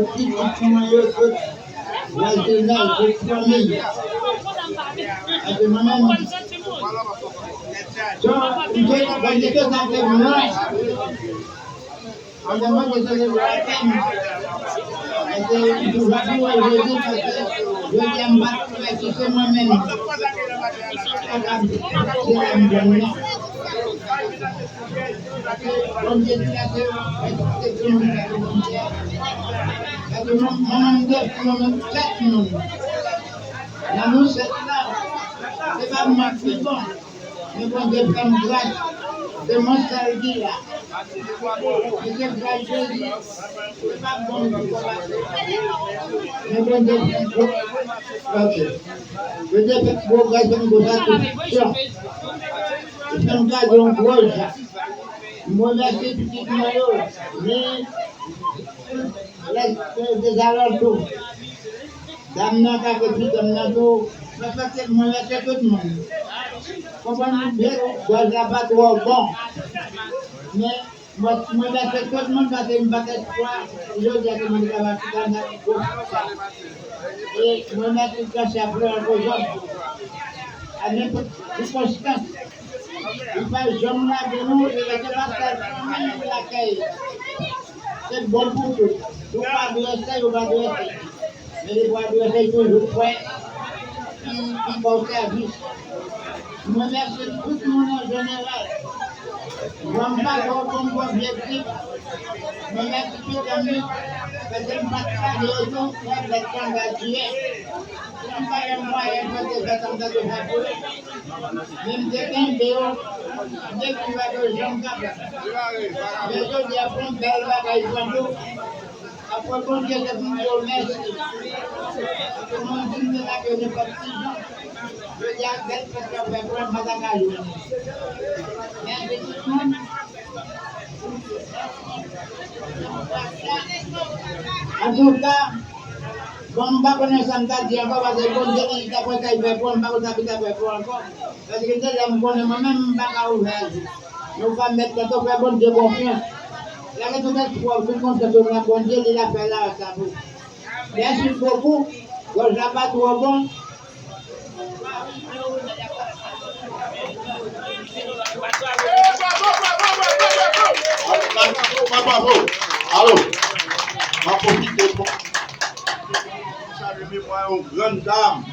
petit famille. C'est pas moi qui bon, mais bon Dieu fait grâce de mon salut là. Je sais que Jésus, c'est pas bon de combattre. Mais bon Dieu fait grâce. Je dis que vos grâces sont de la question. Je suis un cas de rose. Moi, là, c'est petit maillot, mais des alentours. Damna ka ke puis damna to parce que moi là c'est tout le monde comprenez bien doit la pas trop bon mais moi là c'est tout le monde parce que me pas être quoi je dis que mon travail dans et moi là tout ça c'est après un peu à n'importe quelle circonstance il va jamais là de nous et la pas même la caille c'est bon pour tout vous pas blesser ou pas blesser. Mais les bois de l'œil toujours prêts, qui vont au service. Je me remercie tout le monde en général. Je ne vois pas comme objectif. Je me remercie tout le monde. Parce que je ne peux pas travailler autour de l'être engagé. Je ne peux pas le moyen de faire comme ça de faire. Même quelqu'un dehors, dès qu'il va de gens capables. Les autres, ils font belle bagaille pour nous. Après, bon Dieu, c'est pour nous merci. Comment dire que là, que je n'ai pas de gens. Je dis à quel parce qu'on fait prendre ma bagaille. Merci tout le monde. En tout cas, bon, je ne sais pas si ça me dit encore parce que bon Dieu, il t'a pas fait prendre, je ne sais pas si ça fait prendre encore. Parce que je me connais moi-même, je ne sais pas ouvert. Nous allons mettre tout faire bon Dieu confiance. La raison d'être pour tout le monde, c'est que la bon Dieu, il a fait là, ça vous. Merci beaucoup. Je ne sais pas trop bon. Bravo. Allô. Ma profite pour saluer moi une grande dame.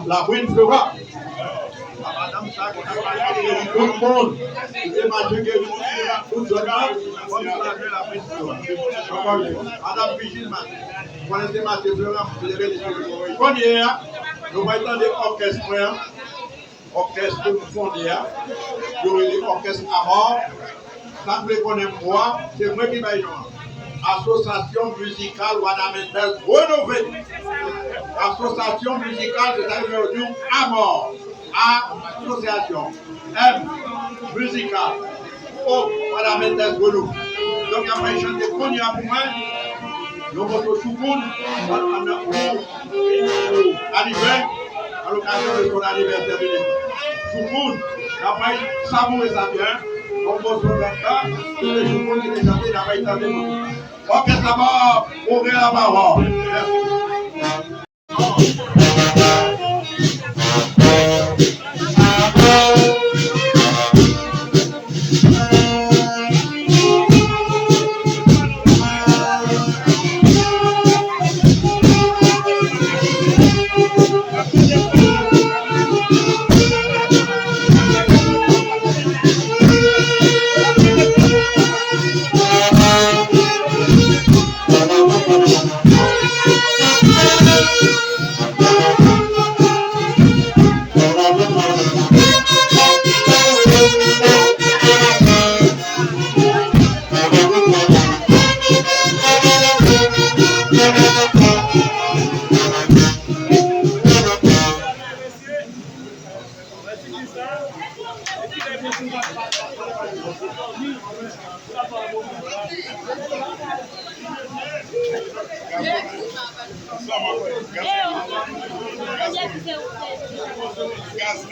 La brune fera. Madame ça, tout le monde. C'est ma tout Madame Vigile, vous connaissez ma Florent, vous avez les cheveux. Nous voyons des orchestres, orchestre fondé, il y a des orchestres à mort. Ça me connaît moi, c'est moi qui vais Association musicale Wadamentez rénovée. Association musicale, c'est-à-dire aujourd'hui à mort. Association M musicale. Oh, Wadamentez renouvelée. Donc après, je chante pour moi. Nous avons Soukoun, anniversaire, à l'occasion de son anniversaire. Soukoun, après, savourer ça bien. On pose le temps, et les Soukoun qui étaient chantés, n'a pas été entendu. Ok, ça va, ouvrir la parole. Merci. Gaz